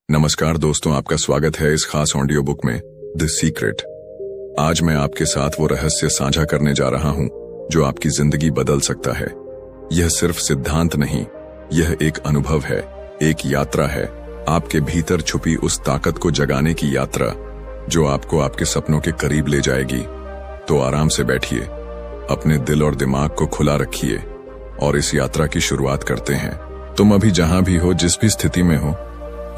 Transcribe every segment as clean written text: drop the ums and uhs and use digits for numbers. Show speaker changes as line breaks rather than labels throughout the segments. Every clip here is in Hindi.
नमस्कार दोस्तों, आपका स्वागत है इस खास ऑडियो बुक में द सीक्रेट। आज मैं आपके साथ वो रहस्य साझा करने जा रहा हूं जो आपकी जिंदगी बदल सकता है। यह सिर्फ सिद्धांत नहीं, यह एक अनुभव है, एक यात्रा है, आपके भीतर छुपी उस ताकत को जगाने की यात्रा जो आपको आपके सपनों के करीब ले जाएगी। तो आराम से बैठिए, अपने दिल और दिमाग को खुला रखिए और इस यात्रा की शुरुआत करते हैं। तुम अभी जहां भी हो, जिस भी स्थिति में हो,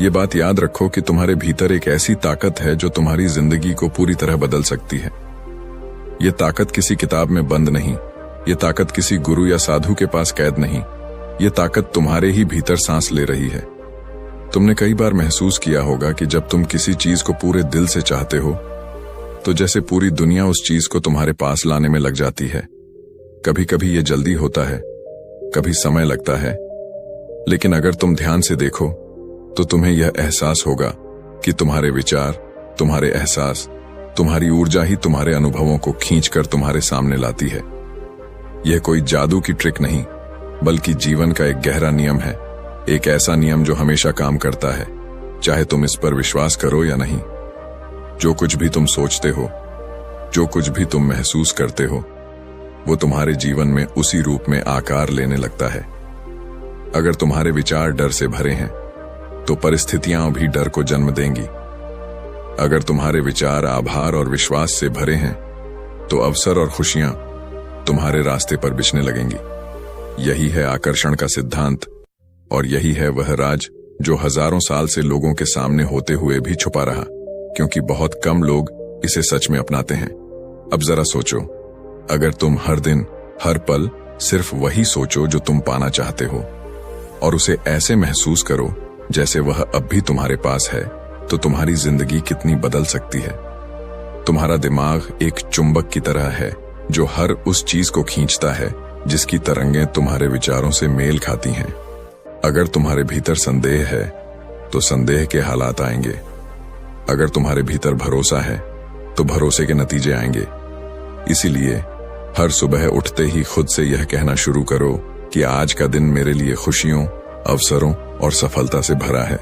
ये बात याद रखो कि तुम्हारे भीतर एक ऐसी ताकत है जो तुम्हारी जिंदगी को पूरी तरह बदल सकती है। ये ताकत किसी किताब में बंद नहीं, ये ताकत किसी गुरु या साधु के पास कैद नहीं, ये ताकत तुम्हारे ही भीतर सांस ले रही है। तुमने कई बार महसूस किया होगा कि जब तुम किसी चीज को पूरे दिल से चाहते हो तो जैसे पूरी दुनिया उस चीज को तुम्हारे पास लाने में लग जाती है। कभी कभी ये जल्दी होता है, कभी समय लगता है, लेकिन अगर तुम ध्यान से देखो तो तुम्हें यह एहसास होगा कि तुम्हारे विचार, तुम्हारे एहसास, तुम्हारी ऊर्जा ही तुम्हारे अनुभवों को खींचकर तुम्हारे सामने लाती है। यह कोई जादू की ट्रिक नहीं, बल्कि जीवन का एक गहरा नियम है, एक ऐसा नियम जो हमेशा काम करता है, चाहे तुम इस पर विश्वास करो या नहीं। जो कुछ भी तुम सोचते हो, जो कुछ भी तुम महसूस करते हो, वो तुम्हारे जीवन में उसी रूप में आकार लेने लगता है। अगर तुम्हारे विचार डर से भरे हैं तो परिस्थितियां भी डर को जन्म देंगी। अगर तुम्हारे विचार आभार और विश्वास से भरे हैं तो अवसर और खुशियां तुम्हारे रास्ते पर बिछने लगेंगी। यही है आकर्षण का सिद्धांत, और यही है वह राज जो हजारों साल से लोगों के सामने होते हुए भी छुपा रहा, क्योंकि बहुत कम लोग इसे सच में अपनाते हैं। अब जरा सोचो, अगर तुम हर दिन, हर पल सिर्फ वही सोचो जो तुम पाना चाहते हो और उसे ऐसे महसूस करो जैसे वह अब भी तुम्हारे पास है, तो तुम्हारी जिंदगी कितनी बदल सकती है। तुम्हारा दिमाग एक चुंबक की तरह है जो हर उस चीज को खींचता है जिसकी तरंगें तुम्हारे विचारों से मेल खाती हैं। अगर तुम्हारे भीतर संदेह है तो संदेह के हालात आएंगे। अगर तुम्हारे भीतर भरोसा है तो भरोसे के नतीजे आएंगे। इसीलिए हर सुबह उठते ही खुद से यह कहना शुरू करो कि आज का दिन मेरे लिए खुशियों, अवसरों और सफलता से भरा है।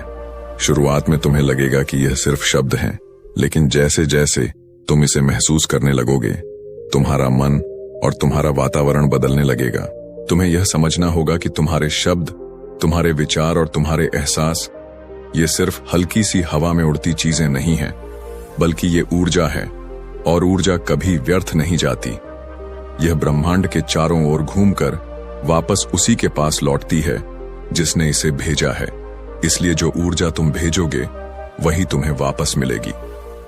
शुरुआत में तुम्हें लगेगा कि यह सिर्फ शब्द हैं, लेकिन जैसे जैसे तुम इसे महसूस करने लगोगे, तुम्हारा मन और तुम्हारा वातावरण बदलने लगेगा। तुम्हें यह समझना होगा कि तुम्हारे शब्द, तुम्हारे विचार और तुम्हारे एहसास ये सिर्फ हल्की सी हवा में उड़ती चीजें नहीं हैं, बल्कि ये ऊर्जा है, और ऊर्जा कभी व्यर्थ नहीं जाती। यह ब्रह्मांड के चारों ओर घूमकर वापस उसी के पास लौटती है जिसने इसे भेजा है। इसलिए जो ऊर्जा तुम भेजोगे वही तुम्हें वापस मिलेगी।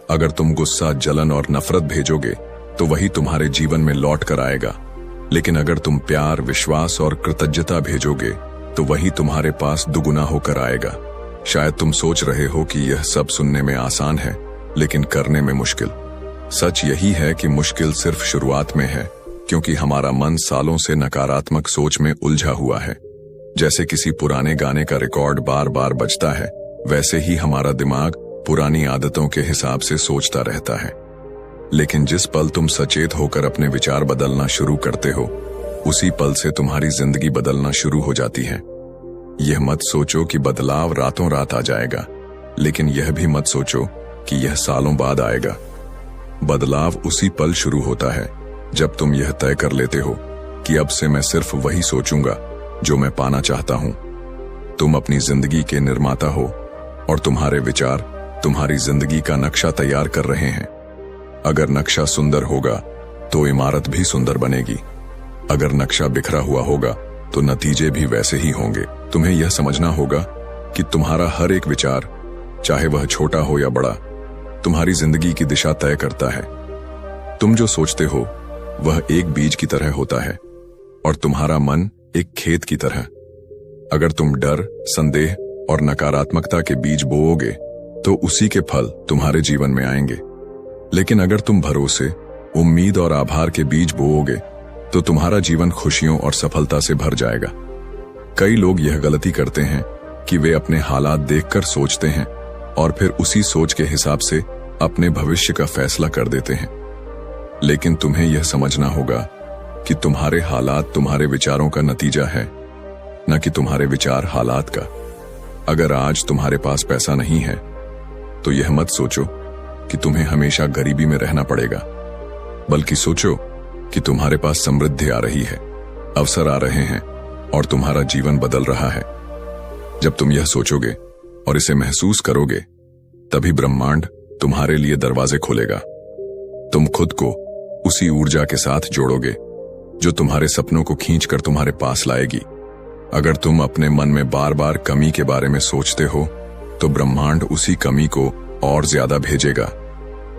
अगर तुम गुस्सा, जलन और नफरत भेजोगे तो वही तुम्हारे जीवन में लौट कर आएगा, लेकिन अगर तुम प्यार, विश्वास और कृतज्ञता भेजोगे तो वही तुम्हारे पास दुगुना होकर आएगा। शायद तुम सोच रहे हो कि यह सब सुनने में आसान है, लेकिन करने में मुश्किल। सच यही है कि मुश्किल सिर्फ शुरुआत में है, क्योंकि हमारा मन सालों से नकारात्मक सोच में उलझा हुआ है। जैसे किसी पुराने गाने का रिकॉर्ड बार बार बजता है, वैसे ही हमारा दिमाग पुरानी आदतों के हिसाब से सोचता रहता है। लेकिन जिस पल तुम सचेत होकर अपने विचार बदलना शुरू करते हो, उसी पल से तुम्हारी जिंदगी बदलना शुरू हो जाती है। यह मत सोचो कि बदलाव रातों रात आ जाएगा, लेकिन यह भी मत सोचो कि यह सालों बाद आएगा। बदलाव उसी पल शुरू होता है जब तुम यह तय कर लेते हो कि अब से मैं सिर्फ वही सोचूंगा जो मैं पाना चाहता हूं। तुम अपनी जिंदगी के निर्माता हो और तुम्हारे विचार तुम्हारी जिंदगी का नक्शा तैयार कर रहे हैं। अगर नक्शा सुंदर होगा तो इमारत भी सुंदर बनेगी। अगर नक्शा बिखरा हुआ होगा तो नतीजे भी वैसे ही होंगे। तुम्हें यह समझना होगा कि तुम्हारा हर एक विचार, चाहे वह छोटा हो या बड़ा, तुम्हारी जिंदगी की दिशा तय करता है। तुम जो सोचते हो वह एक बीज की तरह होता है और तुम्हारा मन एक खेत की तरह। अगर तुम डर, संदेह और नकारात्मकता के बीज बोओगे तो उसी के फल तुम्हारे जीवन में आएंगे। लेकिन अगर तुम भरोसे, उम्मीद और आभार के बीज बोओगे तो तुम्हारा जीवन खुशियों और सफलता से भर जाएगा। कई लोग यह गलती करते हैं कि वे अपने हालात देखकर सोचते हैं और फिर उसी सोच के हिसाब से अपने भविष्य का फैसला कर देते हैं। लेकिन तुम्हें यह समझना होगा कि तुम्हारे हालात तुम्हारे विचारों का नतीजा है, न कि तुम्हारे विचार हालात का। अगर आज तुम्हारे पास पैसा नहीं है तो यह मत सोचो कि तुम्हें हमेशा गरीबी में रहना पड़ेगा, बल्कि सोचो कि तुम्हारे पास समृद्धि आ रही है, अवसर आ रहे हैं और तुम्हारा जीवन बदल रहा है। जब तुम यह सोचोगे और इसे महसूस करोगे, तभी ब्रह्मांड तुम्हारे लिए दरवाजे खोलेगा। तुम खुद को उसी ऊर्जा के साथ जोड़ोगे जो तुम्हारे सपनों को खींचकर तुम्हारे पास लाएगी। अगर तुम अपने मन में बार बार कमी के बारे में सोचते हो तो ब्रह्मांड उसी कमी को और ज्यादा भेजेगा।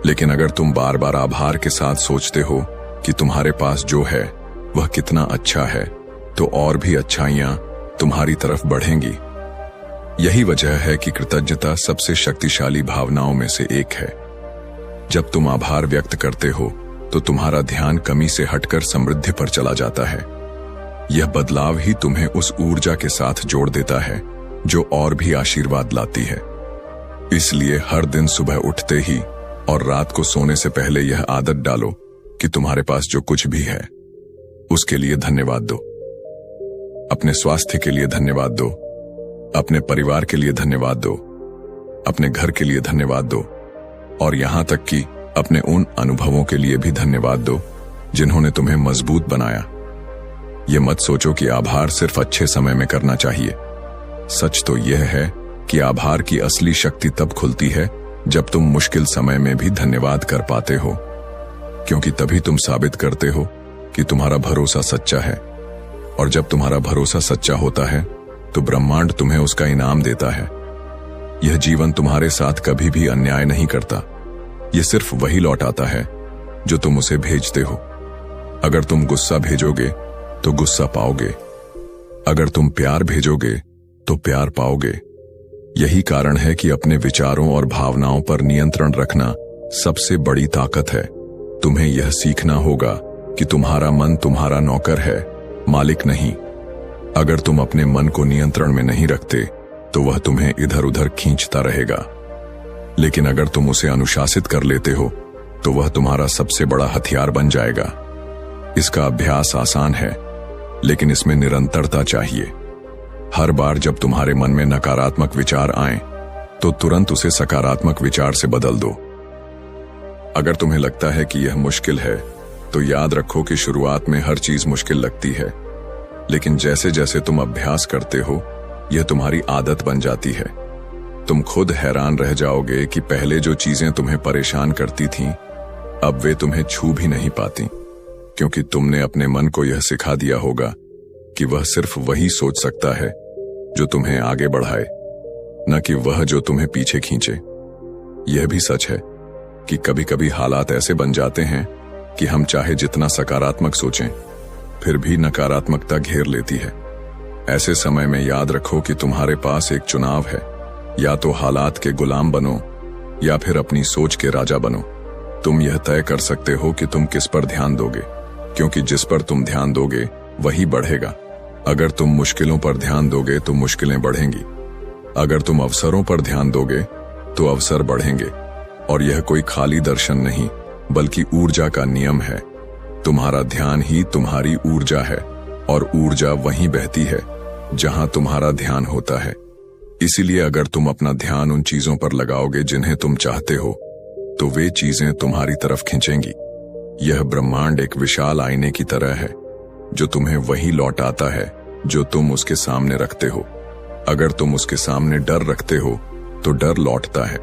लेकिन अगर तुम बार बार आभार के साथ सोचते हो कि तुम्हारे पास जो है वह कितना अच्छा है, तो और भी अच्छाइयां तुम्हारी तरफ बढ़ेंगी। यही वजह है कि कृतज्ञता सबसे शक्तिशाली भावनाओं में से एक है। जब तुम आभार व्यक्त करते हो तो तुम्हारा ध्यान कमी से हटकर समृद्धि पर चला जाता है। यह बदलाव ही तुम्हें उस ऊर्जा के साथ जोड़ देता है जो और भी आशीर्वाद लाती है। इसलिए हर दिन सुबह उठते ही और रात को सोने से पहले यह आदत डालो कि तुम्हारे पास जो कुछ भी है उसके लिए धन्यवाद दो। अपने स्वास्थ्य के लिए धन्यवाद दो, अपने परिवार के लिए धन्यवाद दो, अपने घर के लिए धन्यवाद दो और यहां तक कि अपने उन अनुभवों के लिए भी धन्यवाद दो जिन्होंने तुम्हें मजबूत बनाया। यह मत सोचो कि आभार सिर्फ अच्छे समय में करना चाहिए। सच तो यह है कि आभार की असली शक्ति तब खुलती है जब तुम मुश्किल समय में भी धन्यवाद कर पाते हो, क्योंकि तभी तुम साबित करते हो कि तुम्हारा भरोसा सच्चा है। और जब तुम्हारा भरोसा सच्चा होता है तो ब्रह्मांड तुम्हें उसका इनाम देता है। यह जीवन तुम्हारे साथ कभी भी अन्याय नहीं करता, यह सिर्फ वही लौटाता है जो तुम उसे भेजते हो। अगर तुम गुस्सा भेजोगे तो गुस्सा पाओगे, अगर तुम प्यार भेजोगे तो प्यार पाओगे। यही कारण है कि अपने विचारों और भावनाओं पर नियंत्रण रखना सबसे बड़ी ताकत है। तुम्हें यह सीखना होगा कि तुम्हारा मन तुम्हारा नौकर है, मालिक नहीं। अगर तुम अपने मन को नियंत्रण में नहीं रखते तो वह तुम्हें इधर उधर खींचता रहेगा, लेकिन अगर तुम उसे अनुशासित कर लेते हो तो वह तुम्हारा सबसे बड़ा हथियार बन जाएगा। इसका अभ्यास आसान है, लेकिन इसमें निरंतरता चाहिए। हर बार जब तुम्हारे मन में नकारात्मक विचार आए तो तुरंत उसे सकारात्मक विचार से बदल दो। अगर तुम्हें लगता है कि यह मुश्किल है तो याद रखो कि शुरुआत में हर चीज मुश्किल लगती है, लेकिन जैसे जैसे तुम अभ्यास करते हो यह तुम्हारी आदत बन जाती है। तुम खुद हैरान रह जाओगे कि पहले जो चीजें तुम्हें परेशान करती थीं, अब वे तुम्हें छू भी नहीं पाती, क्योंकि तुमने अपने मन को यह सिखा दिया होगा कि वह सिर्फ वही सोच सकता है जो तुम्हें आगे बढ़ाए, न कि वह जो तुम्हें पीछे खींचे। यह भी सच है कि कभी कभी हालात ऐसे बन जाते हैं कि हम चाहे जितना सकारात्मक सोचें फिर भी नकारात्मकता घेर लेती है। ऐसे समय में याद रखो कि तुम्हारे पास एक चुनाव है, या तो हालात के गुलाम बनो या फिर अपनी सोच के राजा बनो। तुम यह तय कर सकते हो कि तुम किस पर ध्यान दोगे, क्योंकि जिस पर तुम ध्यान दोगे वही बढ़ेगा। अगर तुम मुश्किलों पर ध्यान दोगे तो मुश्किलें बढ़ेंगी, अगर तुम अवसरों पर ध्यान दोगे तो अवसर बढ़ेंगे। और यह कोई खाली दर्शन नहीं बल्कि ऊर्जा का नियम है। तुम्हारा ध्यान ही तुम्हारी ऊर्जा है और ऊर्जा वहीं बहती है जहां तुम्हारा ध्यान होता है। इसीलिए अगर तुम अपना ध्यान उन चीजों पर लगाओगे जिन्हें तुम चाहते हो तो वे चीजें तुम्हारी तरफ खींचेंगी। यह ब्रह्मांड एक विशाल आईने की तरह है जो तुम्हें वही लौटाता है जो तुम उसके सामने रखते हो। अगर तुम उसके सामने डर रखते हो तो डर लौटता है,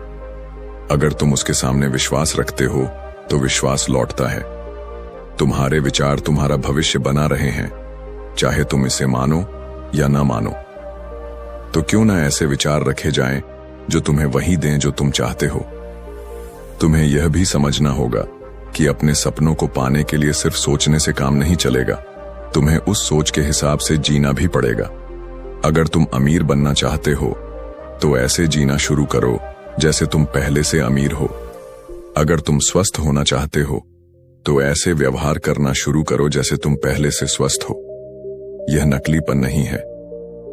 अगर तुम उसके सामने विश्वास रखते हो तो विश्वास लौटता है। तुम्हारे विचार तुम्हारा भविष्य बना रहे हैं, चाहे तुम इसे मानो या ना मानो। तो क्यों ना ऐसे विचार रखे जाएं जो तुम्हें वही दें जो तुम चाहते हो। तुम्हें यह भी समझना होगा कि अपने सपनों को पाने के लिए सिर्फ सोचने से काम नहीं चलेगा, तुम्हें उस सोच के हिसाब से जीना भी पड़ेगा। अगर तुम अमीर बनना चाहते हो तो ऐसे जीना शुरू करो जैसे तुम पहले से अमीर हो। अगर तुम स्वस्थ होना चाहते हो तो ऐसे व्यवहार करना शुरू करो जैसे तुम पहले से स्वस्थ हो। यह नकलीपन नहीं है,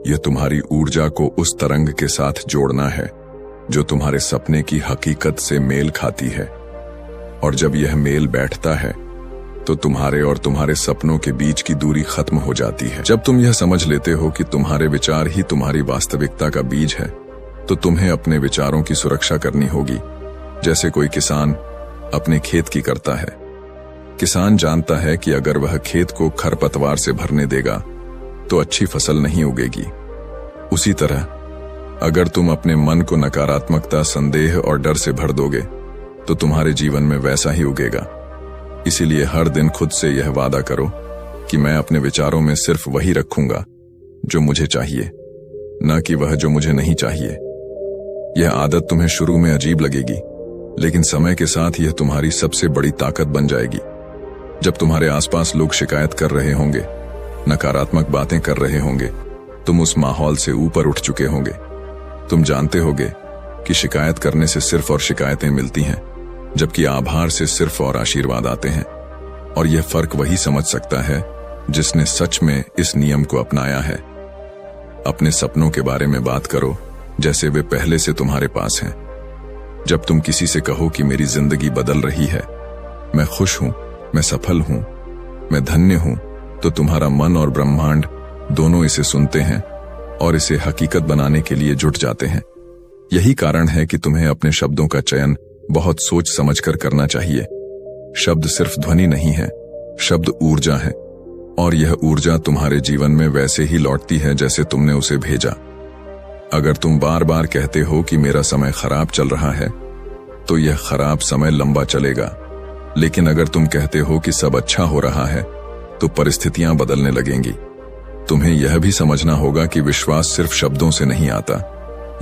यह तुम्हारी ऊर्जा को उस तरंग के साथ जोड़ना है जो तुम्हारे सपने की हकीकत से मेल खाती है। और जब यह मेल बैठता है तो तुम्हारे और तुम्हारे सपनों के बीच की दूरी खत्म हो जाती है। जब तुम यह समझ लेते हो कि तुम्हारे विचार ही तुम्हारी वास्तविकता का बीज है तो तुम्हें अपने विचारों की सुरक्षा करनी होगी, जैसे कोई किसान अपने खेत की करता है। किसान जानता है कि अगर वह खेत को खरपतवार से भरने देगा तो अच्छी फसल नहीं उगेगी। उसी तरह अगर तुम अपने मन को नकारात्मकता, संदेह और डर से भर दोगे तो तुम्हारे जीवन में वैसा ही उगेगा। इसीलिए हर दिन खुद से यह वादा करो कि मैं अपने विचारों में सिर्फ वही रखूंगा जो मुझे चाहिए, न कि वह जो मुझे नहीं चाहिए। यह आदत तुम्हें शुरू में अजीब लगेगी, लेकिन समय के साथ यह तुम्हारी सबसे बड़ी ताकत बन जाएगी। जब तुम्हारे आसपास लोग शिकायत कर रहे होंगे, नकारात्मक बातें कर रहे होंगे, तुम उस माहौल से ऊपर उठ चुके होंगे। तुम जानते होगे कि शिकायत करने से सिर्फ और शिकायतें मिलती हैं, जबकि आभार से सिर्फ और आशीर्वाद आते हैं। और यह फर्क वही समझ सकता है जिसने सच में इस नियम को अपनाया है। अपने सपनों के बारे में बात करो जैसे वे पहले से तुम्हारे पास हैं। जब तुम किसी से कहो कि मेरी जिंदगी बदल रही है, मैं खुश हूं, मैं सफल हूं, मैं धन्य हूं, तो तुम्हारा मन और ब्रह्मांड दोनों इसे सुनते हैं और इसे हकीकत बनाने के लिए जुट जाते हैं। यही कारण है कि तुम्हें अपने शब्दों का चयन बहुत सोच समझकर करना चाहिए। शब्द सिर्फ ध्वनि नहीं है, शब्द ऊर्जा है, और यह ऊर्जा तुम्हारे जीवन में वैसे ही लौटती है जैसे तुमने उसे भेजा। अगर तुम बार बार कहते हो कि मेरा समय खराब चल रहा है, तो यह खराब समय लंबा चलेगा। लेकिन अगर तुम कहते हो कि सब अच्छा हो रहा है, तो परिस्थितियां बदलने लगेंगी। तुम्हें यह भी समझना होगा कि विश्वास सिर्फ शब्दों से नहीं आता,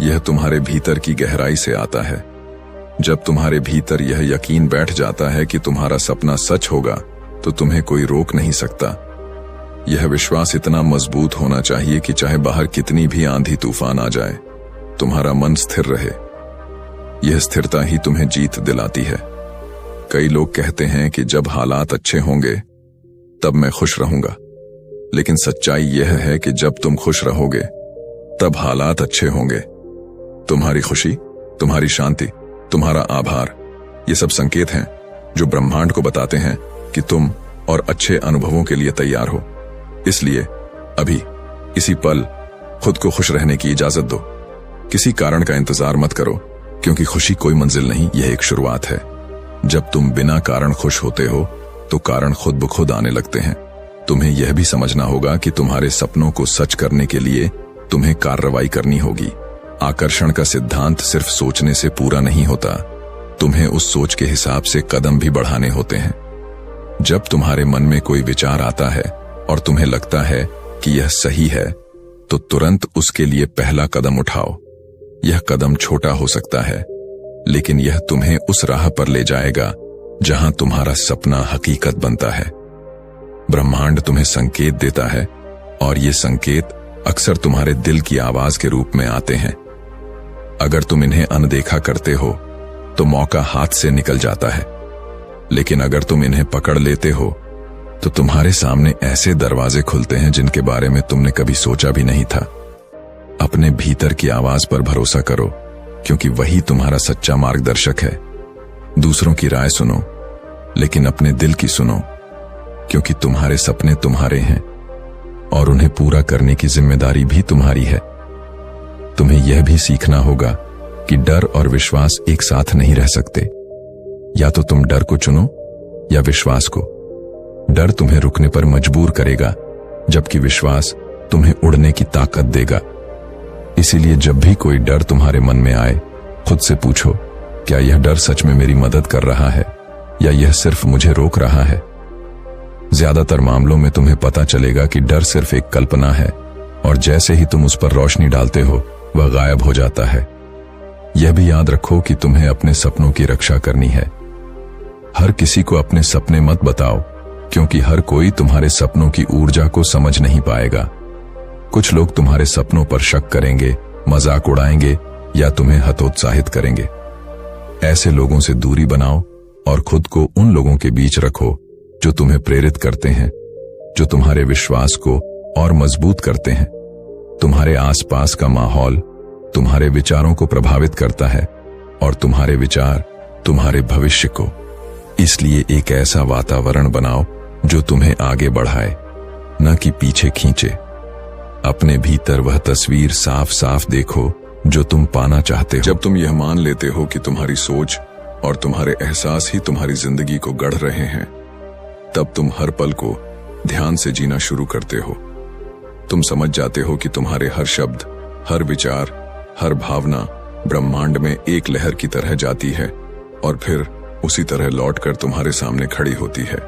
यह तुम्हारे भीतर की गहराई से आता है। जब तुम्हारे भीतर यह यकीन बैठ जाता है कि तुम्हारा सपना सच होगा, तो तुम्हें कोई रोक नहीं सकता। यह विश्वास इतना मजबूत होना चाहिए कि चाहे बाहर कितनी भी आंधी तूफान आ जाए, तुम्हारा मन स्थिर रहे। यह स्थिरता ही तुम्हें जीत दिलाती है। कई लोग कहते हैं कि जब हालात अच्छे होंगे तब मैं खुश रहूंगा, लेकिन सच्चाई यह है कि जब तुम खुश रहोगे तब हालात अच्छे होंगे। तुम्हारी खुशी, तुम्हारी शांति, तुम्हारा आभार, ये सब संकेत हैं जो ब्रह्मांड को बताते हैं कि तुम और अच्छे अनुभवों के लिए तैयार हो। इसलिए अभी इसी पल खुद को खुश रहने की इजाजत दो। किसी कारण का इंतजार मत करो, क्योंकि खुशी कोई मंजिल नहीं, यह एक शुरुआत है। जब तुम बिना कारण खुश होते हो तो कारण खुद ब खुद आने लगते हैं। तुम्हें यह भी समझना होगा कि तुम्हारे सपनों को सच करने के लिए तुम्हें कार्रवाई करनी होगी। आकर्षण का सिद्धांत सिर्फ सोचने से पूरा नहीं होता, तुम्हें उस सोच के हिसाब से कदम भी बढ़ाने होते हैं। जब तुम्हारे मन में कोई विचार आता है और तुम्हें लगता है कि यह सही है, तो तुरंत उसके लिए पहला कदम उठाओ। यह कदम छोटा हो सकता है, लेकिन यह तुम्हें उस राह पर ले जाएगा जहां तुम्हारा सपना हकीकत बनता है। ब्रह्मांड तुम्हें संकेत देता है, और ये संकेत अक्सर तुम्हारे दिल की आवाज के रूप में आते हैं। अगर तुम इन्हें अनदेखा करते हो तो मौका हाथ से निकल जाता है, लेकिन अगर तुम इन्हें पकड़ लेते हो तो तुम्हारे सामने ऐसे दरवाजे खुलते हैं जिनके बारे में तुमने कभी सोचा भी नहीं था। अपने भीतर की आवाज पर भरोसा करो, क्योंकि वही तुम्हारा सच्चा मार्गदर्शक है। दूसरों की राय सुनो, लेकिन अपने दिल की सुनो, क्योंकि तुम्हारे सपने तुम्हारे हैं और उन्हें पूरा करने की जिम्मेदारी भी तुम्हारी है। तुम्हें यह भी सीखना होगा कि डर और विश्वास एक साथ नहीं रह सकते। या तो तुम डर को चुनो या विश्वास को। डर तुम्हें रुकने पर मजबूर करेगा, जबकि विश्वास तुम्हें उड़ने की ताकत देगा। इसीलिए जब भी कोई डर तुम्हारे मन में आए, खुद से पूछो, क्या यह डर सच में मेरी मदद कर रहा है या यह सिर्फ मुझे रोक रहा है? ज्यादातर मामलों में तुम्हें पता चलेगा कि डर सिर्फ एक कल्पना है, और जैसे ही तुम उस पर रोशनी डालते हो, वह गायब हो जाता है। यह भी याद रखो कि तुम्हें अपने सपनों की रक्षा करनी है। हर किसी को अपने सपने मत बताओ, क्योंकि हर कोई तुम्हारे सपनों की ऊर्जा को समझ नहीं पाएगा। कुछ लोग तुम्हारे सपनों पर शक करेंगे, मजाक उड़ाएंगे या तुम्हें हतोत्साहित करेंगे। ऐसे लोगों से दूरी बनाओ और खुद को उन लोगों के बीच रखो जो तुम्हें प्रेरित करते हैं, जो तुम्हारे विश्वास को और मजबूत करते हैं। तुम्हारे आसपास का माहौल तुम्हारे विचारों को प्रभावित करता है, और तुम्हारे विचार तुम्हारे भविष्य को। इसलिए एक ऐसा वातावरण बनाओ जो तुम्हें आगे बढ़ाए, न कि पीछे खींचे। अपने भीतर वह तस्वीर साफ साफ देखो जो तुम पाना चाहते हो। जब तुम यह मान लेते हो कि तुम्हारी सोच और तुम्हारे एहसास ही तुम्हारी जिंदगी को गढ़ रहे हैं, तब तुम हर पल को ध्यान से जीना शुरू करते हो। तुम समझ जाते हो कि तुम्हारे हर शब्द, हर विचार, हर भावना ब्रह्मांड में एक लहर की तरह जाती है और फिर उसी तरह लौटकर तुम्हारे सामने खड़ी होती है।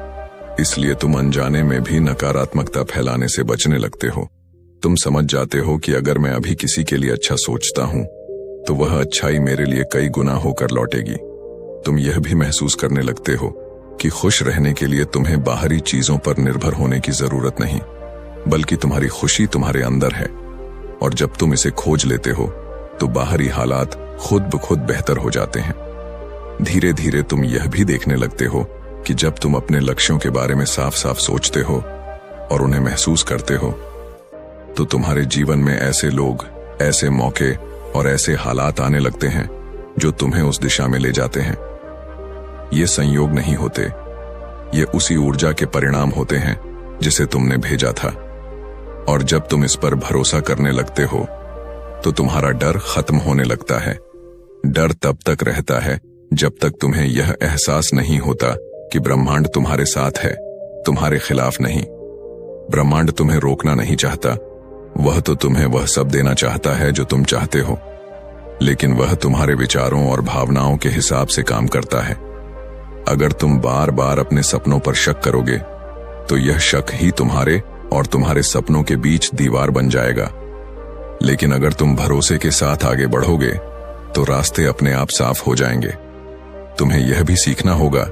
इसलिए तुम अनजाने में भी नकारात्मकता फैलाने से बचने लगते हो। तुम समझ जाते हो कि अगर मैं अभी किसी के लिए अच्छा सोचता हूं तो वह अच्छाई मेरे लिए कई गुना होकर लौटेगी। तुम यह भी महसूस करने लगते हो कि खुश रहने के लिए तुम्हें बाहरी चीजों पर निर्भर होने की जरूरत नहीं, बल्कि तुम्हारी खुशी तुम्हारे अंदर है। और जब तुम इसे खोज लेते हो तो बाहरी हालात खुद ब खुद बेहतर हो जाते हैं। धीरे धीरे तुम यह भी देखने लगते हो कि जब तुम अपने लक्ष्यों के बारे में साफ साफ सोचते हो और उन्हें महसूस करते हो तो तुम्हारे जीवन में ऐसे लोग, ऐसे मौके और ऐसे हालात आने लगते हैं जो तुम्हें उस दिशा में ले जाते हैं। ये संयोग नहीं होते, ये उसी ऊर्जा के परिणाम होते हैं जिसे तुमने भेजा था। और जब तुम इस पर भरोसा करने लगते हो तो तुम्हारा डर खत्म होने लगता है। डर तब तक रहता है जब तक तुम्हें यह एहसास नहीं होता कि ब्रह्मांड तुम्हारे साथ है, तुम्हारे खिलाफ नहीं। ब्रह्मांड तुम्हें रोकना नहीं चाहता, वह तो तुम्हें वह सब देना चाहता है जो तुम चाहते हो, लेकिन वह तुम्हारे विचारों और भावनाओं के हिसाब से काम करता है। अगर तुम बार बार अपने सपनों पर शक करोगे तो यह शक ही तुम्हारे और तुम्हारे सपनों के बीच दीवार बन जाएगा। लेकिन अगर तुम भरोसे के साथ आगे बढ़ोगे तो रास्ते अपने आप साफ हो जाएंगे। तुम्हें यह भी सीखना होगा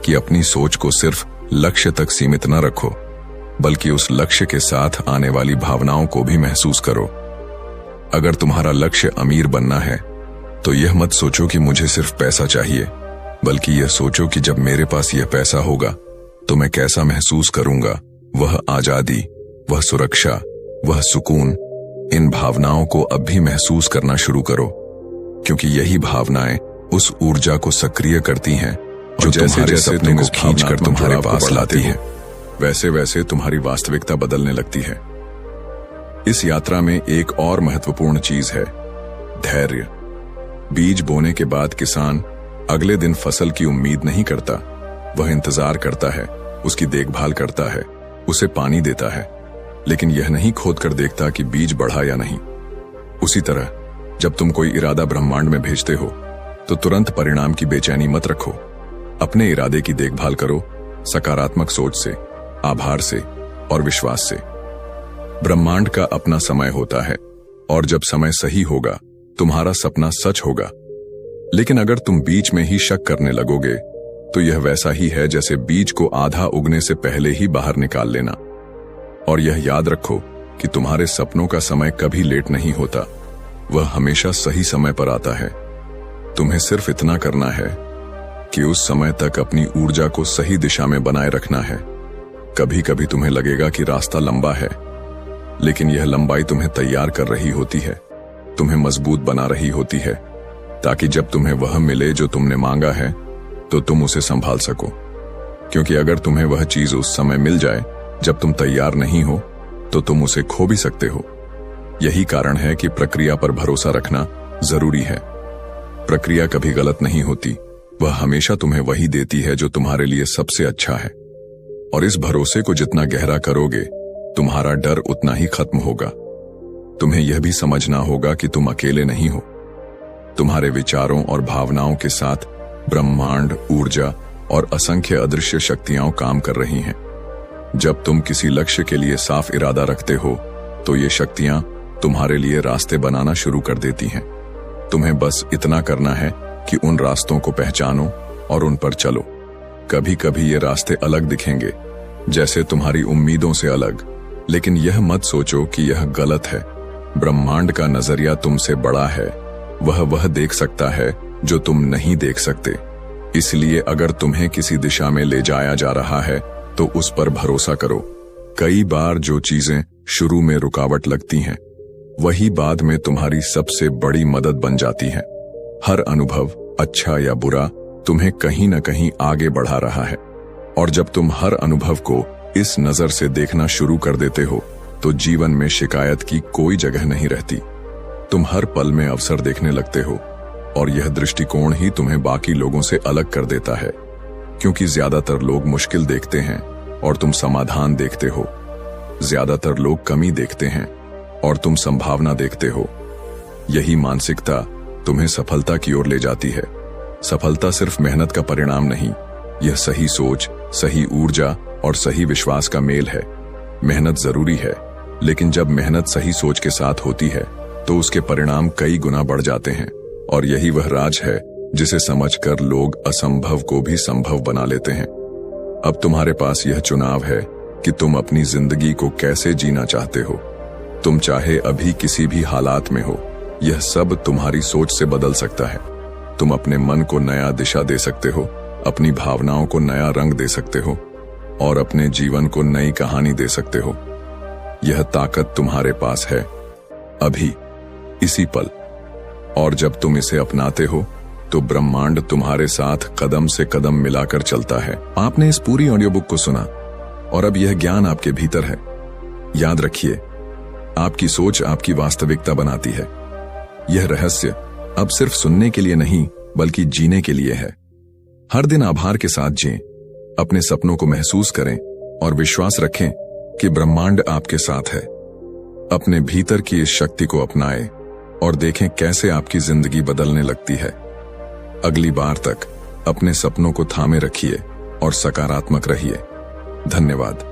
कि अपनी सोच को सिर्फ लक्ष्य तक सीमित न रखो, बल्कि उस लक्ष्य के साथ आने वाली भावनाओं को भी महसूस करो। अगर तुम्हारा लक्ष्य अमीर बनना है तो यह मत सोचो कि मुझे सिर्फ पैसा चाहिए, बल्कि यह सोचो कि जब मेरे पास यह पैसा होगा तो मैं कैसा महसूस करूंगा। वह आजादी, वह सुरक्षा, वह सुकून, इन भावनाओं को अब भी महसूस करना शुरू करो, क्योंकि यही भावनाएं उस ऊर्जा को सक्रिय करती हैं जो जैसे जैसे तुम को खींचकर तुम्हारे पास लाती है, वैसे वैसे तुम्हारी वास्तविकता बदलने लगती है। इस यात्रा में एक और महत्वपूर्ण चीज है, धैर्य। बीज बोने के बाद किसान अगले दिन फसल की उम्मीद नहीं करता, वह इंतजार करता है, उसकी देखभाल करता है, उसे पानी देता है, लेकिन यह नहीं खोद कर देखता कि बीज बढ़ा या नहीं। उसी तरह जब तुम कोई इरादा ब्रह्मांड में भेजते हो तो तुरंत परिणाम की बेचैनी मत रखो। अपने इरादे की देखभाल करो, सकारात्मक सोच से, आभार से और विश्वास से। ब्रह्मांड का अपना समय होता है और जब समय सही होगा तुम्हारा सपना सच होगा। लेकिन अगर तुम बीच में ही शक करने लगोगे तो यह वैसा ही है जैसे बीज को आधा उगने से पहले ही बाहर निकाल लेना। और यह याद रखो कि तुम्हारे सपनों का समय कभी लेट नहीं होता, वह हमेशा सही समय पर आता है। तुम्हें सिर्फ इतना करना है कि उस समय तक अपनी ऊर्जा को सही दिशा में बनाए रखना है। कभी कभी तुम्हें लगेगा कि रास्ता लंबा है, लेकिन यह लंबाई तुम्हें तैयार कर रही होती है, तुम्हें मजबूत बना रही होती है, ताकि जब तुम्हें वह मिले जो तुमने मांगा है तो तुम उसे संभाल सको। क्योंकि अगर तुम्हें वह चीज उस समय मिल जाए जब तुम तैयार नहीं हो तो तुम उसे खो भी सकते हो। यही कारण है कि प्रक्रिया पर भरोसा रखना जरूरी है। प्रक्रिया कभी गलत नहीं होती, वह हमेशा तुम्हें वही देती है जो तुम्हारे लिए सबसे अच्छा है। और इस भरोसे को जितना गहरा करोगे तुम्हारा डर उतना ही खत्म होगा। तुम्हें यह भी समझना होगा कि तुम अकेले नहीं हो। तुम्हारे विचारों और भावनाओं के साथ ब्रह्मांड, ऊर्जा और असंख्य अदृश्य शक्तियां काम कर रही हैं। जब तुम किसी लक्ष्य के लिए साफ इरादा रखते हो तो ये शक्तियां तुम्हारे लिए रास्ते बनाना शुरू कर देती हैं। तुम्हें बस इतना करना है कि उन रास्तों को पहचानो और उन पर चलो। कभी कभी ये रास्ते अलग दिखेंगे, जैसे तुम्हारी उम्मीदों से अलग, लेकिन यह मत सोचो कि यह गलत है। ब्रह्मांड का नजरिया तुमसे बड़ा है, वह देख सकता है जो तुम नहीं देख सकते। इसलिए अगर तुम्हें किसी दिशा में ले जाया जा रहा है तो उस पर भरोसा करो। कई बार जो चीजें शुरू में रुकावट लगती हैं वही बाद में तुम्हारी सबसे बड़ी मदद बन जाती हैं। हर अनुभव, अच्छा या बुरा, तुम्हें कहीं न कहीं आगे बढ़ा रहा है। और जब तुम हर अनुभव को इस नजर से देखना शुरू कर देते हो तो जीवन में शिकायत की कोई जगह नहीं रहती। तुम हर पल में अवसर देखने लगते हो, और यह दृष्टिकोण ही तुम्हें बाकी लोगों से अलग कर देता है, क्योंकि ज्यादातर लोग मुश्किल देखते हैं और तुम समाधान देखते हो। ज्यादातर लोग कमी देखते हैं और तुम संभावना देखते हो। यही मानसिकता तुम्हें सफलता की ओर ले जाती है। सफलता सिर्फ मेहनत का परिणाम नहीं, यह सही सोच, सही ऊर्जा और सही विश्वास का मेल है। मेहनत जरूरी है, लेकिन जब मेहनत सही सोच के साथ होती है तो उसके परिणाम कई गुना बढ़ जाते हैं। और यही वह राज है जिसे समझकर लोग असंभव को भी संभव बना लेते हैं। अब तुम्हारे पास यह चुनाव है कि तुम अपनी जिंदगी को कैसे जीना चाहते हो। तुम चाहे अभी किसी भी हालात में हो, यह सब तुम्हारी सोच से बदल सकता है। तुम अपने मन को नया दिशा दे सकते हो, अपनी भावनाओं को नया रंग दे सकते हो और अपने जीवन को नई कहानी दे सकते हो। यह ताकत तुम्हारे पास है, अभी, इसी पल। और जब तुम इसे अपनाते हो तो ब्रह्मांड तुम्हारे साथ कदम से कदम मिलाकर चलता है। आपने इस पूरी ऑडियो बुक को सुना और अब यह ज्ञान आपके भीतर है। याद रखिए, आपकी सोच आपकी वास्तविकता बनाती है। यह रहस्य अब सिर्फ सुनने के लिए नहीं, बल्कि जीने के लिए है। हर दिन आभार के साथ जिएं, अपने सपनों को महसूस करें और विश्वास रखें कि ब्रह्मांड आपके साथ है। अपने भीतर की इस शक्ति को अपनाएं और देखें कैसे आपकी जिंदगी बदलने लगती है। अगली बार तक अपने सपनों को थामे रखिए और सकारात्मक रहिए। धन्यवाद।